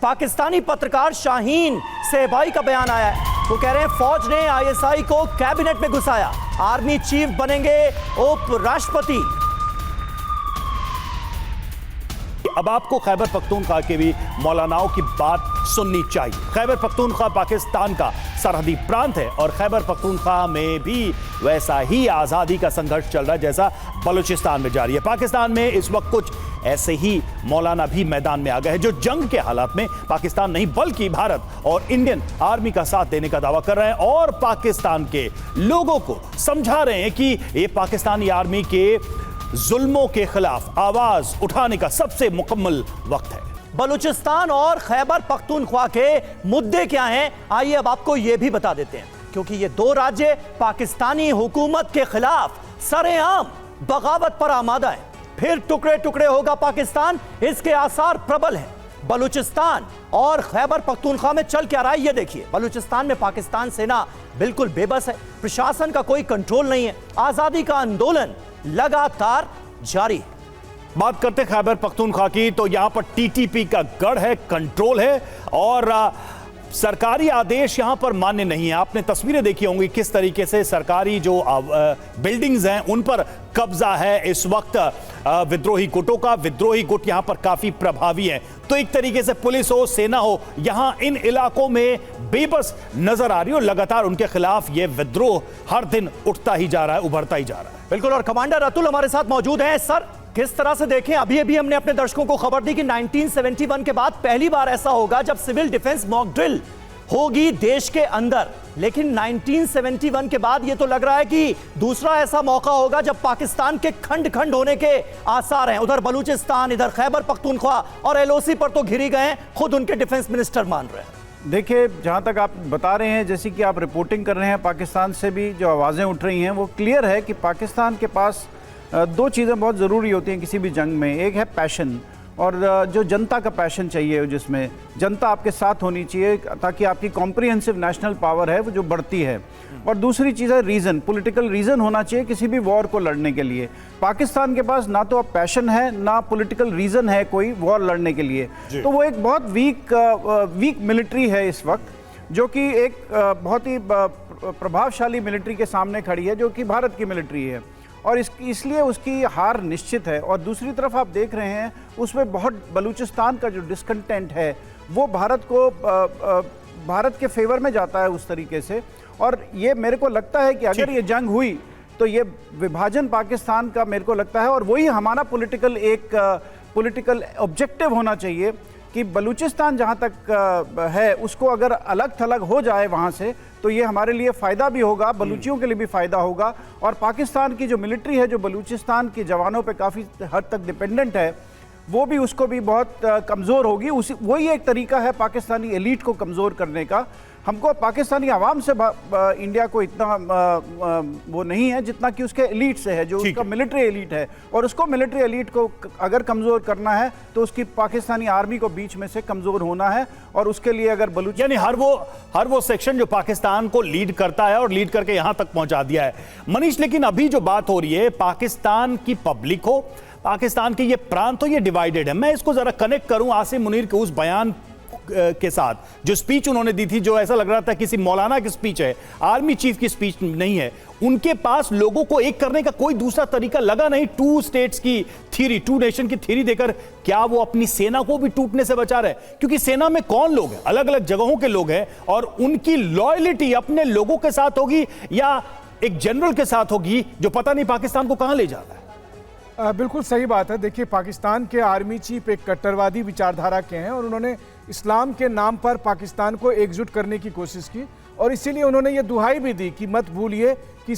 पाकिस्तानी पत्रकार शाहीन सहबाई का बयान आया है। वो कह रहे हैं फौज ने आईएसआई को कैबिनेट में घुसाया, आर्मी चीफ बनेंगे उपराष्ट्रपति। अब आपको खैबर पख्तूनख्वा के भी मौलानाओं की बात सुननी चाहिए। खैबर पख्तूनख्वा पाकिस्तान का सरहदी प्रांत है और खैबर पख्तूनख्वा में भी वैसा ही आज़ादी का संघर्ष चल रहा है जैसा बलूचिस्तान में जारी है। पाकिस्तान में इस वक्त कुछ ऐसे ही मौलाना भी मैदान में आ गए हैं जो जंग के हालात में पाकिस्तान नहीं बल्कि भारत और इंडियन आर्मी का साथ देने का दावा कर रहे हैं और पाकिस्तान के लोगों को समझा रहे हैं कि ये पाकिस्तानी आर्मी के जुल्मों के खिलाफ आवाज उठाने का सबसे मुकम्मल वक्त है। बलूचिस्तान और खैबर पख्तूनख्वा के मुद्दे क्या हैं, आइए अब आपको यह भी बता देते हैं, क्योंकि ये दो राज्य पाकिस्तानी हुकूमत के खिलाफ सरेआम बगावत पर आमादा है। फिर टुकड़े टुकड़े होगा पाकिस्तान, इसके आसार प्रबल हैं। बलूचिस्तान और खैबर पख्तूनख्वा में चल क्या रहा है ये देखिए। बलूचिस्तान में पाकिस्तान सेना बिल्कुल बेबस है, प्रशासन का कोई कंट्रोल नहीं है, आजादी का आंदोलन लगातार जारी है। बात करते खैबर पख्तूनख्वा की तो यहां पर टीटीपी का गढ़ है, कंट्रोल है और सरकारी आदेश यहां पर मान्य नहीं है। आपने तस्वीरें देखी होंगी किस तरीके से सरकारी जो बिल्डिंग्स हैं उन पर कब्जा है इस वक्त विद्रोही गुटों का। विद्रोही गुट यहां पर काफी प्रभावी है, तो एक तरीके से पुलिस हो सेना हो यहां इन इलाकों में बेबस नजर आ रही है और लगातार उनके खिलाफ यह विद्रोह हर दिन उठता ही जा रहा है, उभरता ही जा रहा है। बिल्कुल, और कमांडर अतुल हमारे साथ मौजूद हैं। सर, किस तरह से देखें, अभी अभी हमने अपने दर्शकों को खबर दी कि 1971 के बाद पहली बार ऐसा होगा जब सिविल डिफेंस मॉक ड्रिल होगी देश के अंदर, लेकिन 1971 के बाद यह तो लग रहा है कि दूसरा ऐसा मौका होगा जब पाकिस्तान के खंड खंड होने के आसार हैं। उधर बलूचिस्तान, इधर खैबर पख्तूनख्वा और एलओसी पर तो घिरी गए हैं, खुद उनके डिफेंस मिनिस्टर मान रहे हैं। देखिए, जहाँ तक आप बता रहे हैं, जैसी कि आप रिपोर्टिंग कर रहे हैं, पाकिस्तान से भी जो आवाज़ें उठ रही हैं वो क्लियर है कि पाकिस्तान के पास दो चीज़ें बहुत ज़रूरी होती हैं किसी भी जंग में। एक है पैशन, और जो जनता का पैशन चाहिए, जिसमें जनता आपके साथ होनी चाहिए ताकि आपकी कॉम्प्रिहेंसिव नेशनल पावर है वो जो बढ़ती है। और दूसरी चीज़ है रीज़न, पॉलिटिकल रीज़न होना चाहिए किसी भी वॉर को लड़ने के लिए। पाकिस्तान के पास ना तो अब पैशन है ना पॉलिटिकल रीज़न है कोई वॉर लड़ने के लिए, तो वो एक बहुत वीक मिलिट्री है इस वक्त, जो कि एक बहुत ही प्रभावशाली मिलिट्री के सामने खड़ी है जो कि भारत की मिलिट्री है और इसलिए उसकी हार निश्चित है। और दूसरी तरफ आप देख रहे हैं उसमें बहुत बलूचिस्तान का जो डिस्कंटेंट है वो भारत के फेवर में जाता है उस तरीके से। और ये मेरे को लगता है कि अगर ये जंग हुई तो ये विभाजन पाकिस्तान का मेरे को लगता है, और वही हमारा पॉलिटिकल ऑब्जेक्टिव होना चाहिए कि बलूचिस्तान जहाँ तक है उसको अगर अलग थलग हो जाए वहाँ से तो ये हमारे लिए फ़ायदा भी होगा, बलूचियों के लिए भी फ़ायदा होगा। और पाकिस्तान की जो मिलिट्री है जो बलूचिस्तान के जवानों पे काफ़ी हद तक डिपेंडेंट है, वो भी उसको भी बहुत कमज़ोर होगी। वही एक तरीका है पाकिस्तानी एलीट को कमज़ोर करने का। हमको पाकिस्तानी आवाम से इंडिया को इतना वो नहीं है जितना कि उसके एलीट से है, जो उसका मिलिट्री एलीट है। और उसको मिलिट्री एलीट को अगर कमज़ोर करना है तो उसकी पाकिस्तानी आर्मी को बीच में से कमज़ोर होना है। और उसके लिए अगर बलूच यानी हर वो सेक्शन जो पाकिस्तान को लीड करता है और लीड करके यहां तक पहुंचा दिया है। मनीष, लेकिन अभी जो बात हो रही है पाकिस्तान की पब्लिक हो, पाकिस्तान के ये प्रांत हो, ये डिवाइडेड है। मैं इसको जरा कनेक्ट करूं आसिम मुनीर के उस बयान के साथ, जो स्पीच उन्होंने दी थी, जो ऐसा लग रहा था किसी मौलाना की स्पीच है, आर्मी चीफ की स्पीच नहीं है। उनके पास लोगों को एक करने का कोई दूसरा तरीका लगा नहीं। टू स्टेट्स की थ्योरी, टू नेशन की थ्योरी देकर क्या वो अपनी सेना को भी टूटने से बचा रहे? क्योंकि सेना में कौन लोग हैं, अलग अलग जगहों के लोग हैं, और उनकी लॉयल्टी अपने लोगों के साथ होगी या एक जनरल के साथ होगी जो पता नहीं पाकिस्तान को कहां ले जा रहा है। बिल्कुल सही बात है। देखिए, पाकिस्तान के आर्मी चीफ एक कट्टरवादी विचारधारा के हैं और उन्होंने इस्लाम के नाम पर पाकिस्तान को एकजुट करने की कोशिश की, और इसीलिए उन्होंने ये दुहाई भी दी कि मत भूलिए कि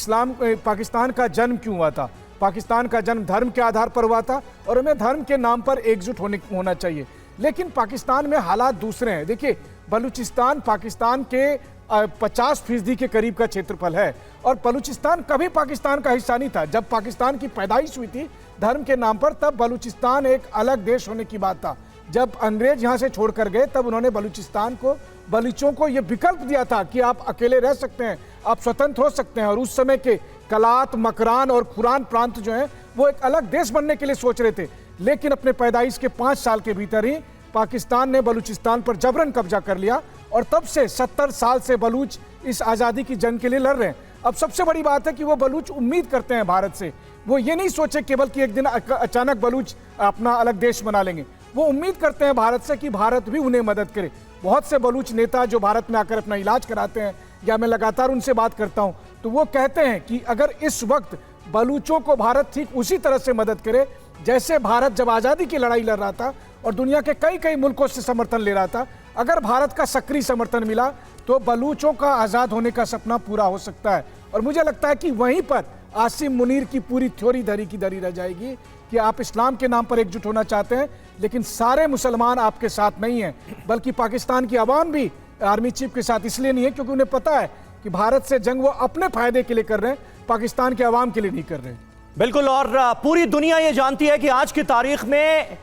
पाकिस्तान का जन्म क्यों हुआ था। पाकिस्तान का जन्म धर्म के आधार पर हुआ था और हमें धर्म के नाम पर एकजुट होना चाहिए। लेकिन पाकिस्तान में हालात दूसरे हैं। देखिए, बलूचिस्तान पाकिस्तान के 50% के करीब का क्षेत्रफल है और बलूचिस्तान कभी पाकिस्तान का हिस्सा नहीं था। जब पाकिस्तान की पैदाइश हुई थी धर्म के नाम पर, तब बलूचिस्तान एक अलग देश होने की बात था। जब अंग्रेज यहाँ से छोड़कर गए तब उन्होंने बलूचिस्तान को, बलूचों को ये विकल्प दिया था कि आप अकेले रह सकते हैं, आप स्वतंत्र हो सकते हैं। और उस समय के कलात, मकरान और खुरान प्रांत जो हैं वो एक अलग देश बनने के लिए सोच रहे थे। लेकिन अपने पैदाइश के 5 साल के भीतर ही पाकिस्तान ने बलूचिस्तान पर जबरन कब्जा कर लिया और तब से 70 साल से बलूच इस आज़ादी की जंग के लिए लड़ रहे हैं। अब सबसे बड़ी बात है कि वो बलूच उम्मीद करते हैं भारत से, वो ये नहीं सोचे केवल कि एक दिन अचानक बलूच अपना अलग देश बना लेंगे। वो उम्मीद करते हैं भारत से कि भारत भी उन्हें मदद करे। बहुत से बलूच नेता जो भारत में आकर अपना इलाज कराते हैं या मैं लगातार उनसे बात करता हूं, तो वो कहते हैं कि अगर इस वक्त बलूचों को भारत ठीक उसी तरह से मदद करे जैसे भारत जब आज़ादी की लड़ाई लड़ रहा था और दुनिया के कई कई मुल्कों से समर्थन ले रहा था, अगर भारत का सक्रिय समर्थन मिला तो बलूचों का आज़ाद होने का सपना पूरा हो सकता है। और मुझे लगता है कि वहीं पर आसिम मुनीर की पूरी थ्योरी धरी की धरी रह जाएगी कि आप इस्लाम के नाम पर एकजुट होना चाहते हैं, लेकिन सारे मुसलमान आपके साथ नहीं हैं, बल्कि पाकिस्तान की आवाम भी आर्मी चीफ के साथ इसलिए नहीं है क्योंकि उन्हें पता है कि भारत से जंग वो अपने फायदे के लिए कर रहे हैं, पाकिस्तान के आवाम के लिए नहीं कर रहे। बिल्कुल, और पूरी दुनिया ये जानती है कि आज की तारीख में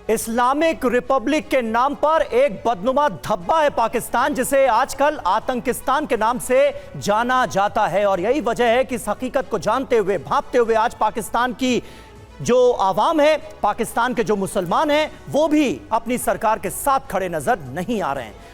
इस्लामिक रिपब्लिक के नाम पर एक बदनुमा धब्बा है पाकिस्तान, जिसे आजकल आतंकिस्तान के नाम से जाना जाता है। और यही वजह है कि इस हकीकत को जानते हुए, भांपते हुए आज पाकिस्तान की जो आवाम है, पाकिस्तान के जो मुसलमान हैं, वो भी अपनी सरकार के साथ खड़े नजर नहीं आ रहे हैं।